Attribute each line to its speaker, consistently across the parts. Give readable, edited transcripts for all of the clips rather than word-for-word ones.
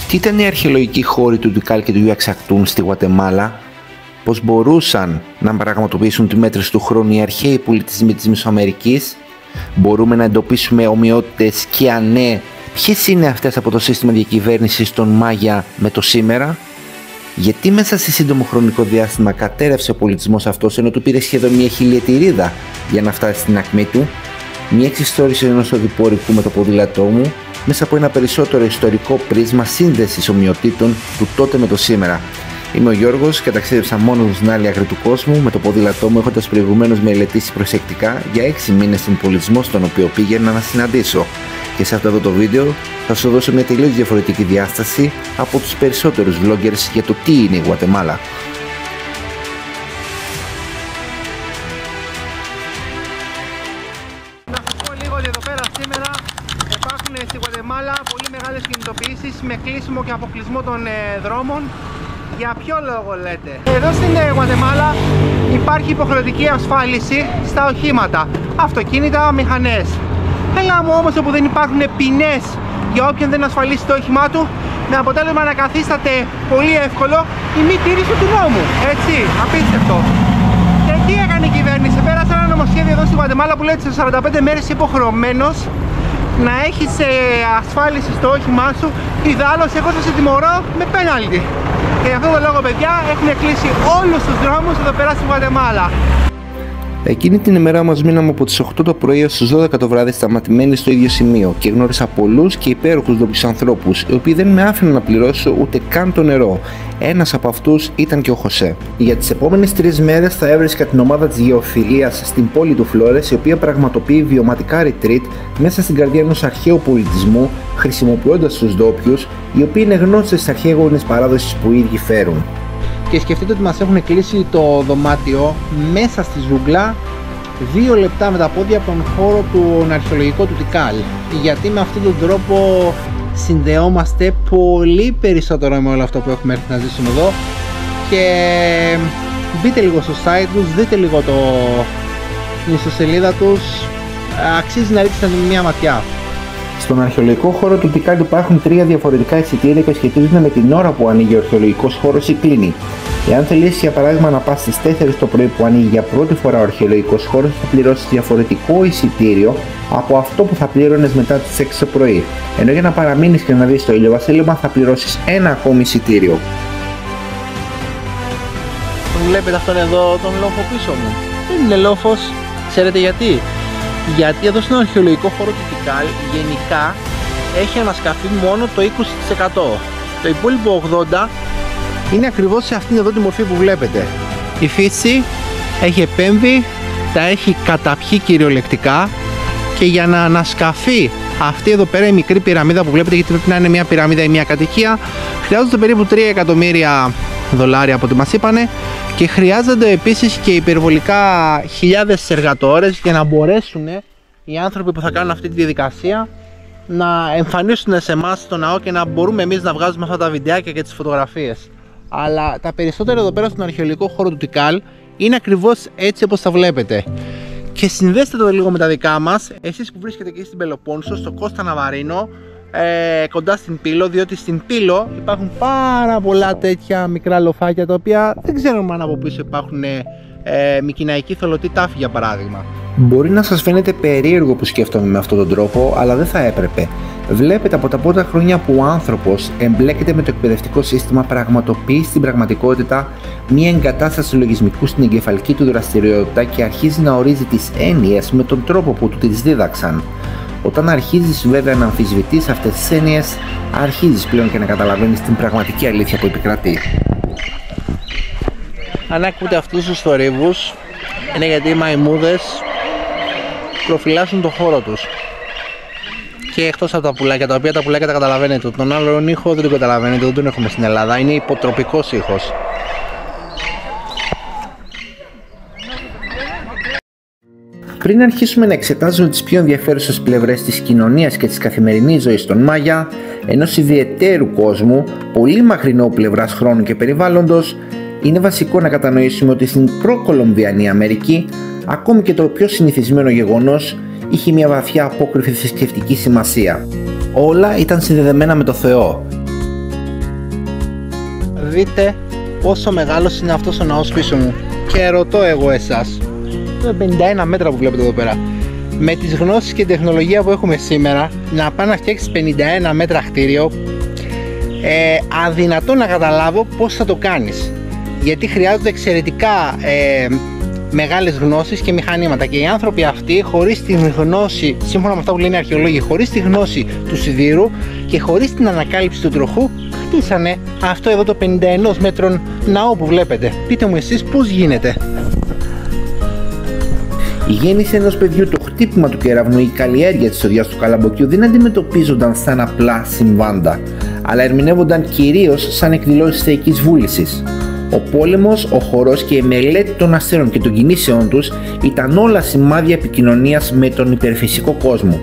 Speaker 1: Τι ήταν οι αρχαιολογικοί χώροι του Τικάλ και του Ιαξακτούν στη Γουατεμάλα? Πώς μπορούσαν να πραγματοποιήσουν τη μέτρηση του χρόνου οι αρχαίοι πολιτισμοί της Μεσοαμερικής? Μπορούμε να εντοπίσουμε ομοιότητες και αν ναι, ποιες είναι αυτές από το σύστημα διακυβέρνησης των Μάγια με το σήμερα? Γιατί μέσα σε σύντομο χρονικό διάστημα κατέρευσε ο πολιτισμός αυτός, ενώ του πήρε σχεδόν μια χιλιετηρίδα για να φτάσει στην ακμή του? Μια εξιστόρηση ενός οδηπορικού με το ποδήλατό μου μέσα από ένα περισσότερο ιστορικό πρίσμα σύνδεσης ομοιοτήτων του τότε με το σήμερα. Είμαι ο Γιώργος και ταξίδεψα μόνος μου στην άλλη άκρη του κόσμου με το ποδήλατό μου, έχοντας προηγουμένως μελετήσει προσεκτικά για 6 μήνες τον πολιτισμό στον οποίο πήγαινα να συναντήσω. Και σε αυτό εδώ το βίντεο θα σου δώσω μια τελείως διαφορετική διάσταση από τους περισσότερους vloggers για το τι είναι η Γουατεμάλα.
Speaker 2: Να σας πω λίγο ότι εδώ πέρα σήμερα υπάρχουν στη Γουατεμάλα πολύ μεγάλες κινητοποιήσεις με κλείσιμο και αποκλεισμό των δρόμων. Για ποιο λόγο λέτε? Εδώ στην Γουατεμάλα υπάρχει υποχρεωτική ασφάλιση στα οχήματα, αυτοκίνητα, μηχανές. Έλα μου όμως όπου δεν υπάρχουν ποινές για όποιον δεν ασφαλίσει το όχημά του, με αποτέλεσμα να καθίσταται πολύ εύκολο η μη τήρηση του νόμου. Έτσι, απίστευτο. Και τι έκανε η κυβέρνηση? Πέρασε ένα νομοσχέδιο εδώ στη Γουατεμάλα που λέει ότι σε 45 μέρες υποχρεωμένος να έχεις ασφάλιση στο όχημά σου, ιδάλλως εγώ θα σε τιμωρώ με πέναλτι. Και για αυτόν τον λόγο, παιδιά, έχουν κλείσει όλους τους δρόμους εδώ πέρα στη Γουατεμάλα.
Speaker 1: Εκείνη την ημέρα μας μείναμε από τις 8 το πρωί έως τις 12 το βράδυ σταματημένοι στο ίδιο σημείο και γνώρισα πολλούς και υπέροχους ντόπιους ανθρώπους, οι οποίοι δεν με άφηναν να πληρώσω ούτε καν το νερό. Ένας από αυτούς ήταν και ο Χωσέ. Για τις επόμενες 3 μέρες θα έβρισκα την ομάδα της Γεωφιλίας στην πόλη του Φλόρες, η οποία πραγματοποιεί βιωματικά retreat μέσα στην καρδιά ενός αρχαίου πολιτισμού, χρησιμοποιώντας τους ντόπιους, οι οποίοι είναι γνώστες της αρχαίγονης παράδοσης που οι ίδιοι φέρουν. Και σκεφτείτε ότι μας έχουν κλείσει το δωμάτιο μέσα στη ζούγκλα 2 λεπτά με τα πόδια από τον χώρο του αρχαιολογικού του Τικάλ, γιατί με αυτόν τον τρόπο συνδεόμαστε πολύ περισσότερο με όλο αυτό που έχουμε έρθει να ζήσουμε εδώ. Και μπείτε λίγο στο site τους, δείτε λίγο την ιστοσελίδα τους, αξίζει να ρίξετε μια ματιά. Στον αρχαιολογικό χώρο του Τικάλ υπάρχουν 3 διαφορετικά εισιτήρια και σχετίζονται με την ώρα που ανοίγει ο αρχαιολογικός χώρος ή κλείνει. Εάν θελήσεις για παράδειγμα να πας στις 4 το πρωί που ανοίγει για πρώτη φορά ο αρχαιολογικός χώρος, θα πληρώσεις διαφορετικό εισιτήριο από αυτό που θα πλήρωνες μετά τις 6 το πρωί. Ενώ για να παραμείνεις και να δεις το ηλιοβασίλεμα θα πληρώσεις ένα ακόμη εισιτήριο.
Speaker 2: Βλέπετε αυτόν εδώ τον λόφο πίσω μου? Δεν είναι λόφος, ξέρετε γιατί? Γιατί εδώ στον αρχαιολογικό χώρο του Τικάλ γενικά έχει ανασκαφεί μόνο το 20%. Το υπόλοιπο 80% είναι ακριβώς σε αυτήν εδώ τη μορφή που βλέπετε. Η φύση έχει επέμβει, τα έχει καταπιεί κυριολεκτικά, και για να ανασκαφεί αυτή εδώ πέρα η μικρή πυραμίδα που βλέπετε, γιατί πρέπει να είναι μια πυραμίδα ή μια κατοικία, χρειάζονται περίπου 3 εκατομμύρια δολάρια από ό,τι μας είπανε, και χρειάζονται επίσης και υπερβολικά χιλιάδες εργατόρες για να μπορέσουν οι άνθρωποι που θα κάνουν αυτή τη διαδικασία να εμφανίσουν σε εμάς στο ναό και να μπορούμε εμείς να βγάζουμε αυτά τα βιντεάκια και τις φωτογραφίες. Αλλά τα περισσότερα εδώ πέρα στον αρχαιολογικό χώρο του Τικάλ είναι ακριβώς έτσι όπως τα βλέπετε. Και συνδέστε το λίγο με τα δικά μας, εσείς που βρίσκετε εκεί στην Πελοπόννησο, στο Κώστα Ναβαρίνο, κοντά στην Πύλο, διότι στην Πύλο υπάρχουν πάρα πολλά τέτοια μικρά λοφάκια, τα οποία δεν ξέρουμε αν από πίσω υπάρχουν μικηναϊκοί θολωτοί τάφοι για παράδειγμα.
Speaker 1: Μπορεί να σας φαίνεται περίεργο που σκέφτομαι με αυτόν τον τρόπο, αλλά δεν θα έπρεπε. Βλέπετε, από τα πρώτα χρόνια που ο άνθρωπος εμπλέκεται με το εκπαιδευτικό σύστημα, πραγματοποιεί στην πραγματικότητα μια εγκατάσταση λογισμικού στην εγκεφαλική του δραστηριότητα και αρχίζει να ορίζει τις έννοιες με τον τρόπο που του τις δίδαξαν. Όταν αρχίζεις βέβαια να αμφισβητείς αυτές τις έννοιες, αρχίζεις πλέον και να καταλαβαίνεις την πραγματική αλήθεια που επικρατεί.
Speaker 2: Αν ακούτε αυτούς τους θορύβους, είναι γιατί οι μαϊμούδες προφυλάσσουν το χώρο τους. Και εκτός από τα πουλάκια, τα οποία τα πουλάκια τα καταλαβαίνετε, τον άλλον ήχο δεν τον καταλαβαίνετε, δεν τον έχουμε στην Ελλάδα, είναι υποτροπικός ήχος.
Speaker 1: Πριν αρχίσουμε να εξετάζουμε τις πιο ενδιαφέρουσες πλευρές της κοινωνίας και της καθημερινής ζωής των Μάγια, ενός ιδιαιτέρου κόσμου, πολύ μακρινό πλευράς χρόνου και περιβάλλοντος, είναι βασικό να κατανοήσουμε ότι στην προ-Κολομβιανή Αμερική, ακόμη και το πιο συνηθισμένο γεγονός είχε μια βαθιά απόκριφη θρησκευτική σημασία. Όλα ήταν συνδεδεμένα με το Θεό.
Speaker 2: δείτε πόσο μεγάλος είναι αυτός ο ναός πίσω μου. Και ρωτώ εγώ εσάς, 51 μέτρα που βλέπετε εδώ πέρα, με τις γνώσεις και τεχνολογία που έχουμε σήμερα, να πάει να φτιάξεις 51 μέτρα κτίριο, αδυνατό να καταλάβω πώς θα το κάνεις, γιατί χρειάζονται εξαιρετικά μεγάλες γνώσεις και μηχανήματα, και οι άνθρωποι αυτοί, χωρίς τη γνώση, σύμφωνα με αυτά που λένε οι αρχαιολόγοι, χωρίς τη γνώση του σιδήρου και χωρίς την ανακάλυψη του τροχού, χτίσανε αυτό εδώ το 51 μέτρων ναό που βλέπετε. Πείτε μου εσείς πώς γίνεται.
Speaker 1: Η γέννηση ενός παιδιού, το χτύπημα του κεραυνού, η καλλιέργεια της οδιάς του Καλαμποκιού δεν αντιμετωπίζονταν σαν απλά συμβάντα, αλλά ερμηνεύονταν κυρίως σαν εκδηλώσεις θεϊκής βούλησης. Ο πόλεμος, ο χορός και η μελέτη των αστέρων και των κινήσεών τους ήταν όλα σημάδια επικοινωνίας με τον υπερφυσικό κόσμο.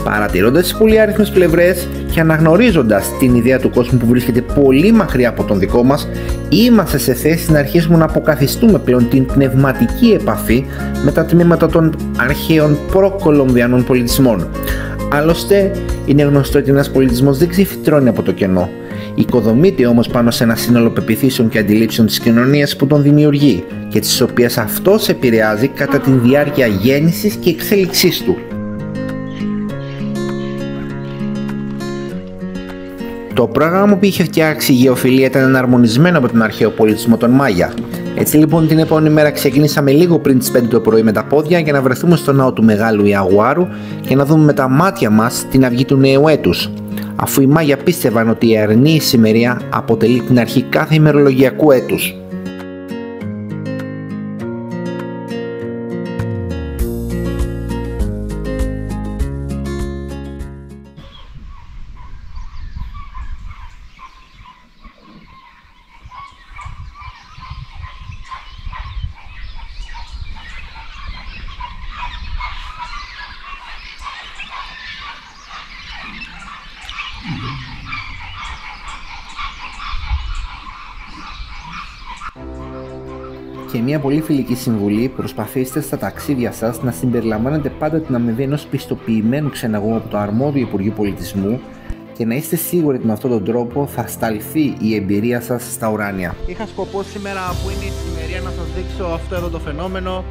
Speaker 1: Παρατηρώντας τις πολυάριθμες πλευρές και αναγνωρίζοντας την ιδέα του κόσμου που βρίσκεται πολύ μακριά από τον δικό μας, είμαστε σε θέση να αρχίσουμε να αποκαθιστούμε πλέον την πνευματική επαφή με τα τμήματα των αρχαίων προ-κολομβιανών πολιτισμών. Άλλωστε, είναι γνωστό ότι ένας πολιτισμός δεν ξεφυτρώνει από το κενό. Οικοδομείται όμως πάνω σε ένα σύνολο πεποιθήσεων και αντιλήψεων της κοινωνίας που τον δημιουργεί και τις οποίες αυτός επηρεάζει κατά τη διάρκεια γέννησης και εξέλιξής του. Το πρόγραμμα που είχε φτιάξει η Γεωφιλία ήταν εναρμονισμένο από τον αρχαίο πολιτισμό των Μάγια. Έτσι λοιπόν την επόμενη μέρα ξεκινήσαμε λίγο πριν τις 5 το πρωί με τα πόδια για να βρεθούμε στο ναό του Μεγάλου Ιαγουάρου και να δούμε με τα μάτια μας την αυγή του νέου έτους, αφού οι Μάγια πίστευαν ότι η αρνή ησημερία αποτελεί την αρχή κάθε ημερολογιακού έτους. Και μια πολύ φιλική συμβουλή: προσπαθήστε στα ταξίδια σας να συμπεριλαμβάνετε πάντα την αμοιβή ενός πιστοποιημένου ξεναγού από το αρμόδιο Υπουργείο Πολιτισμού και να είστε σίγουροι ότι με αυτόν τον τρόπο θα σταλθεί η εμπειρία σας στα ουράνια.
Speaker 2: Είχα σκοπό σήμερα που είναι η ησημερία να σας δείξω αυτό εδώ το φαινόμενο,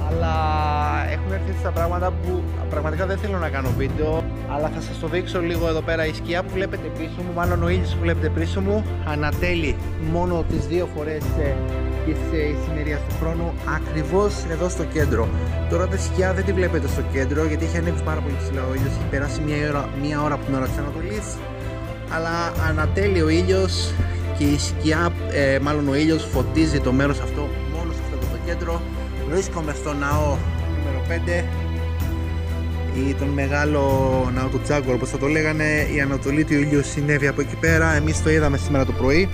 Speaker 2: αλλά έχουν έρθει τα πράγματα που πραγματικά δεν θέλω να κάνω βίντεο, αλλά θα σας το δείξω λίγο εδώ πέρα. Η σκιά που βλέπετε πίσω μου, μάλλον ο ήλιος που βλέπετε πίσω μου, ανατέλει μόνο τις 2 φορές της ησημερίας του χρόνου, ακριβώς εδώ στο κέντρο. Τώρα τη σκιά δεν τη βλέπετε στο κέντρο γιατί έχει ανέβει πάρα πολύ ψηλά ο ήλιος, έχει περάσει μία ώρα από την ώρα της Ανατολής, αλλά ανατέλει ο ήλιος και η σκιά, μάλλον ο ήλιος φωτίζει το μέρος αυτό μόνο σε αυτό το κέντρο. Βρίσκομαι στο ναό νούμερο 5 ή τον μεγάλο ναό του Τζάγκορ, όπως θα το λέγανε. Η ανατολή του ήλιου συνέβη από εκεί πέρα, εμείς το είδαμε σήμερα το πρωί.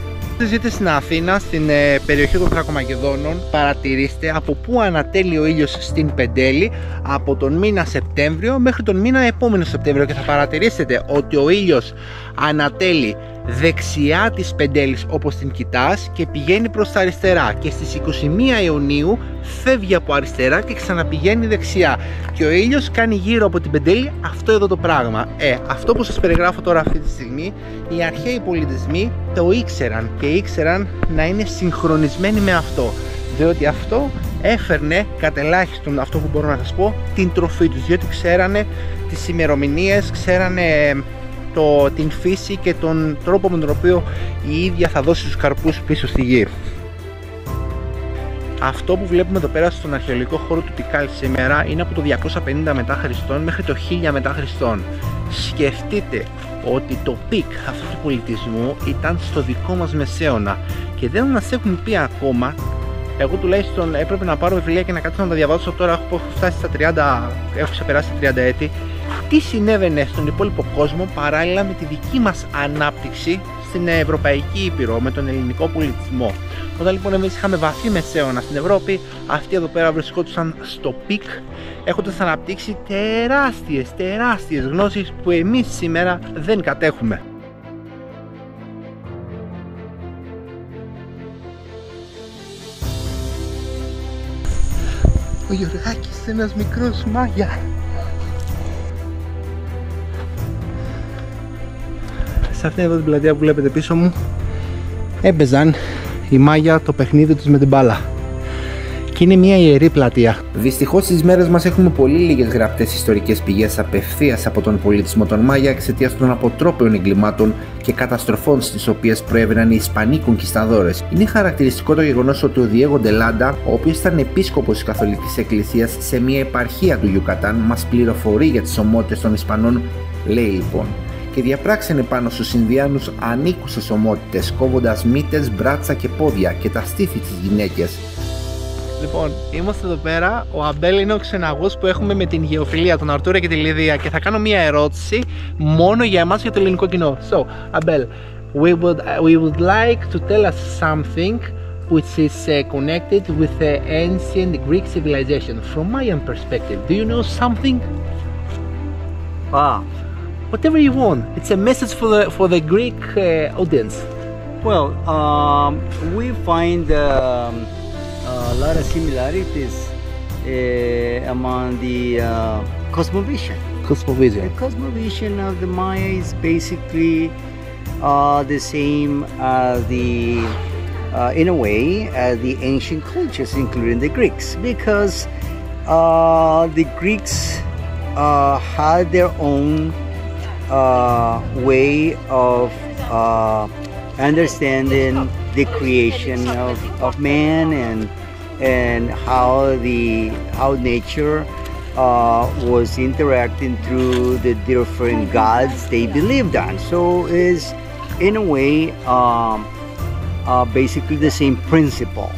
Speaker 2: Ζείτε στην Αθήνα, στην περιοχή των Θρακομακεδόνων, παρατηρήστε από πού ανατέλει ο ήλιος στην Πεντέλη από τον μήνα Σεπτέμβριο μέχρι τον μήνα επόμενο Σεπτέμβριο, και θα παρατηρήσετε ότι ο ήλιος ανατέλει δεξιά της Πεντέλης όπως την κοιτάς και πηγαίνει προς τα αριστερά, και στις 21 Ιουνίου φεύγει από αριστερά και ξαναπηγαίνει δεξιά, και ο ήλιος κάνει γύρω από την Πεντέλη αυτό εδώ το πράγμα. Αυτό που σας περιγράφω τώρα αυτή τη στιγμή, οι αρχαίοι πολιτισμοί το ήξεραν και ήξεραν να είναι συγχρονισμένοι με αυτό, διότι αυτό έφερνε κατ' ελάχιστον, αυτό που μπορώ να σας πω, την τροφή τους, διότι ξέρανε τις ημερομηνίες, ξέρανε την φύση και τον τρόπο με τον οποίο η ίδια θα δώσει τους καρπούς πίσω στη γη. Αυτό που βλέπουμε εδώ πέρα στον αρχαιολογικό χώρο του Τικάλ σήμερα είναι από το 250 μετά Χριστόν μέχρι το 1000 μετά Χριστόν. Σκεφτείτε ότι το πικ αυτού του πολιτισμού ήταν στο δικό μας μεσαίωνα και δεν μας έχουν πει ακόμα. Εγώ τουλάχιστον έπρεπε να πάρω βιβλία και να κάτσω να τα διαβάσω. Τώρα έχω φτάσει στα 30, έχω ξεπεράσει τα 30 έτη. Τι συνέβαινε στον υπόλοιπο κόσμο παράλληλα με τη δική μας ανάπτυξη στην Ευρωπαϊκή Ήπειρο, με τον ελληνικό πολιτισμό. Όταν λοιπόν εμείς είχαμε βαθύ μεσαίωνα στην Ευρώπη, αυτοί εδώ πέρα βρισκόντουσαν στο πικ, έχοντας αναπτύξει τεράστιες γνώσεις που εμείς σήμερα δεν κατέχουμε. Ο Γιωργάκης, ένας μικρός Μάγια. Σε αυτήν εδώ την πλατεία που βλέπετε πίσω μου έπαιζαν οι Μάγια το παιχνίδι τους με την μπάλα. Και είναι μια ιερή πλατεία.
Speaker 1: Δυστυχώς στις μέρες μας έχουμε πολύ λίγες γραπτές ιστορικές πηγές απευθείας από τον πολιτισμό των Μάγια εξαιτίας των αποτρόπαιων εγκλημάτων και καταστροφών στις οποίες προέβαιναν οι Ισπανοί κονκισταδόρες. Είναι χαρακτηριστικό το γεγονός ότι ο Διέγο ντε Λάντα, ο οποίος ήταν επίσκοπος της Καθολικής Εκκλησίας σε μια επαρχία του Ιουκατάν, μας πληροφορεί για τις ομότητες των Ισπανών. Λέει λοιπόν: και διαπράξανε πάνω στους Ινδιάνους ανήκουσες ομότητες, κόβοντας μύτες, μπράτσα και πόδια και τα στήθη της γυναίκες.
Speaker 2: Λοιπόν, είμαστε εδώ πέρα. Ο Αμπέλ είναι ο ξεναγός που έχουμε με την γεωφιλία, τον Αρτούρα και τη Λιδία. Και θα κάνω μια ερώτηση μόνο για εμάς, για το ελληνικό κοινό. So, Abel, we would like to tell us something which is connected with the ancient Greek civilization. From Mayan perspective, do you know something? Whatever you want. It's a message for the Greek audience.
Speaker 3: Well, we find a lot of similarities among the cosmovision.
Speaker 2: Cosmovision.
Speaker 3: The cosmovision of the Maya is basically the same as in a way, as the ancient cultures, including the Greeks, because the Greeks had their own way of understanding the creation of man and how nature was interacting through the different gods they believed on. So is in a way basically the same principle.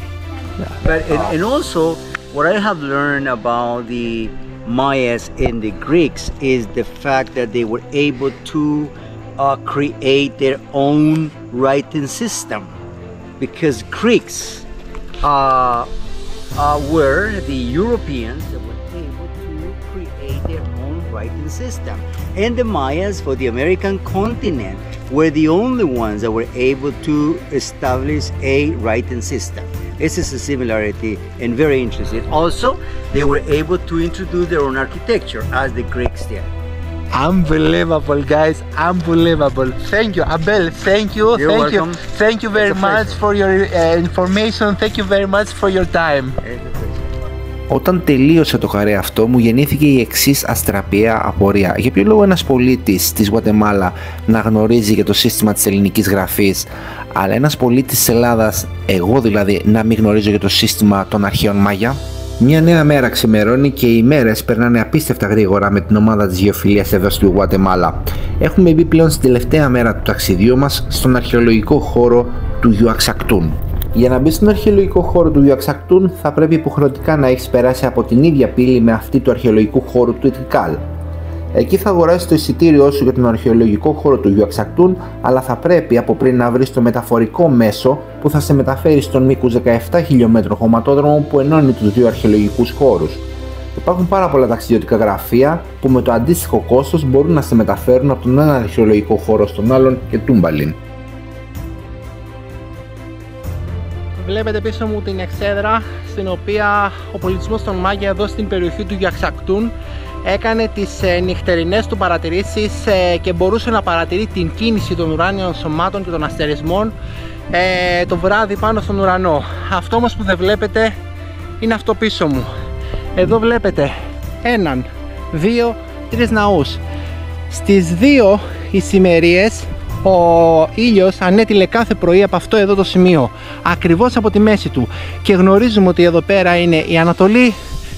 Speaker 2: Yeah.
Speaker 3: But and also what I have learned about the Mayas and the Greeks is the fact that they were able to create their own writing system, because Greeks were the Europeans that were able to create their own writing system, and the Mayas for the American continent were the only ones that were able to establish a writing system. This is a similarity and very interesting. Also, they were able to introduce their own architecture as the Greeks did.
Speaker 2: Unbelievable, guys, unbelievable. Thank you, Abel. Thank you.
Speaker 3: You're welcome.
Speaker 2: Thank you very much for your information. Thank you very much for your time.
Speaker 1: Όταν τελείωσε το χαρέ αυτό, μου γεννήθηκε η εξής αστραπιαία απορία. Για ποιο λόγο ένας πολίτης της Γουατεμάλα να γνωρίζει για το σύστημα της ελληνικής γραφής, αλλά ένας πολίτης της Ελλάδας, εγώ δηλαδή, να μην γνωρίζω για το σύστημα των αρχαίων Μάγια? Μια νέα μέρα ξημερώνει και οι μέρες περνάνε απίστευτα γρήγορα με την ομάδα της γεωφιλίας εδώ στη Γουατεμάλα. Έχουμε μπει πλέον στην τελευταία μέρα του ταξιδιού μας στον αρχαιολογικό χώρο του Γιουαξακτούν. Για να μπει στον αρχαιολογικό χώρο του Γιουαξακτούν θα πρέπει υποχρεωτικά να έχεις περάσει από την ίδια πύλη με αυτή του αρχαιολογικού χώρου του Ιτικάλ. Εκεί θα αγοράσεις το εισιτήριό σου για τον αρχαιολογικό χώρο του Γιουαξακτούν, αλλά θα πρέπει από πριν να βρεις το μεταφορικό μέσο που θα σε μεταφέρει στον μήκους 17 χιλιόμετρο χωματόδρομο που ενώνει τους δύο αρχαιολογικούς χώρους. Υπάρχουν πάρα πολλά ταξιδιωτικά γραφεία που με το αντίστοιχο κόστος μπορούν να σε μεταφέρουν από τον ένα αρχαιολογικό χώρο στον άλλον και τούμπαλιν.
Speaker 2: Βλέπετε πίσω μου την εξέδρα στην οποία ο πολιτισμός των Μάγια εδώ στην περιοχή του Γιουαξακτούν έκανε τις νυχτερινές του παρατηρήσεις και μπορούσε να παρατηρεί την κίνηση των ουράνιων σωμάτων και των αστερισμών το βράδυ πάνω στον ουρανό. Αυτό όμως που δεν βλέπετε είναι αυτό πίσω μου. Εδώ βλέπετε 1, 2, 3 ναούς. Στις 2 ησημερίες ο ήλιος ανέτειλε κάθε πρωί από αυτό εδώ το σημείο, ακριβώς από τη μέση του, και γνωρίζουμε ότι εδώ πέρα είναι η Ανατολή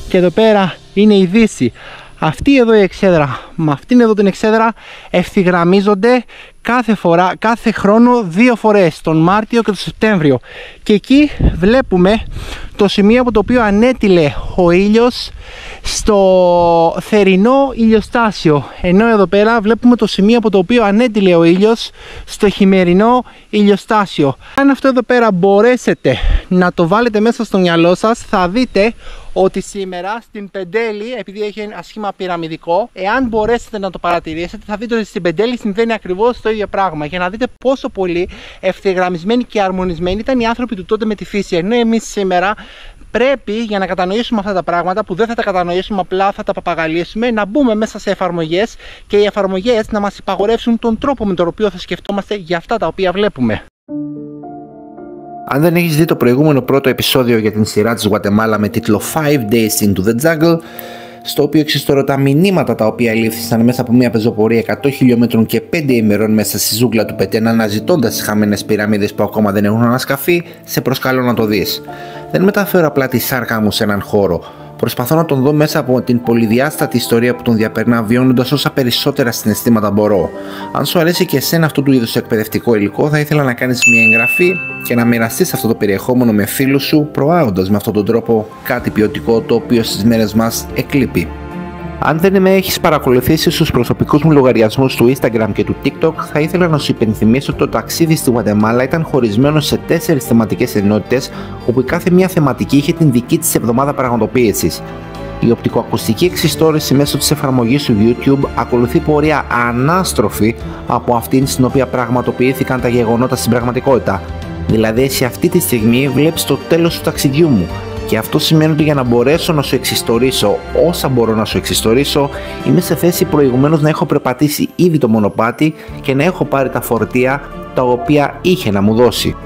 Speaker 2: και εδώ πέρα είναι η Δύση. Αυτή εδώ η εξέδρα με αυτήν εδώ την εξέδρα ευθυγραμμίζονται κάθε χρόνο 2 φορές, τον Μάρτιο και τον Σεπτέμβριο, και εκεί βλέπουμε το σημείο από το οποίο ανέτειλε ο ήλιος στο θερινό ηλιοστάσιο, ενώ εδώ πέρα βλέπουμε το σημείο από το οποίο ανέτειλε ο ήλιος στο χειμερινό ηλιοστάσιο. Αν αυτό εδώ πέρα μπορέσετε να το βάλετε μέσα στο μυαλό σας, θα δείτε ότι σήμερα στην Πεντέλη, επειδή έχει ένα σχήμα πυραμιδικό, εάν μπορέσετε να το παρατηρήσετε, θα δείτε ότι στην Πεντέλη συμβαίνει ακριβώς το ίδιο πράγμα, για να δείτε πόσο πολύ ευθυγραμμισμένοι και αρμονισμένοι ήταν οι άνθρωποι του τότε με τη φύση. Ενώ εμείς σήμερα πρέπει, για να κατανοήσουμε αυτά τα πράγματα, που δεν θα τα κατανοήσουμε, απλά θα τα παπαγαλίσουμε, να μπούμε μέσα σε εφαρμογές και οι εφαρμογές να μας υπαγορεύσουν τον τρόπο με τον οποίο θα σκεφτόμαστε για αυτά τα οποία βλέπουμε.
Speaker 1: Αν δεν έχεις δει το προηγούμενο πρώτο επεισόδιο για την σειρά της Γουατεμάλα με τίτλο 5 Days into the Jungle, στο οποίο εξιστορώ τα μηνύματα τα οποία λήφθησαν μέσα από μια πεζοπορία 100 χιλιόμετρων και 5 ημερών μέσα στη ζούγκλα του Πετέν, αναζητώντας τις χαμένες πυραμίδες που ακόμα δεν έχουν ανασκαφεί, σε προσκαλώ να το δεις. Δεν μεταφέρω απλά τη σάρκα μου σε έναν χώρο. Προσπαθώ να τον δω μέσα από την πολυδιάστατη ιστορία που τον διαπερνά, βιώνοντας όσα περισσότερα συναισθήματα μπορώ. Αν σου αρέσει και εσένα αυτού του είδους το εκπαιδευτικό υλικό, θα ήθελα να κάνεις μια εγγραφή και να μοιραστείς αυτό το περιεχόμενο με φίλους σου, προάγοντας με αυτόν τον τρόπο κάτι ποιοτικό το οποίο στις μέρες μας εκλείπει. Αν δεν με έχεις παρακολουθήσει στους προσωπικούς μου λογαριασμούς του Instagram και του TikTok, θα ήθελα να σου υπενθυμίσω ότι το ταξίδι στη Γουατεμάλα ήταν χωρισμένο σε 4 θεματικές ενότητες, όπου η κάθε μια θεματική είχε την δική της εβδομάδα πραγματοποίησης. Η οπτικοακουστική εξιστόρηση μέσω της εφαρμογής του YouTube ακολουθεί πορεία ανάστροφη από αυτήν στην οποία πραγματοποιήθηκαν τα γεγονότα στην πραγματικότητα. Δηλαδή, εσύ αυτή τη στιγμή βλέπεις το τέλος του ταξιδιού μου. Και αυτό σημαίνει ότι για να μπορέσω να σου εξιστορήσω όσα μπορώ να σου εξιστορήσω, είμαι σε θέση προηγουμένως να έχω περπατήσει ήδη το μονοπάτι και να έχω πάρει τα φορτία τα οποία είχε να μου δώσει.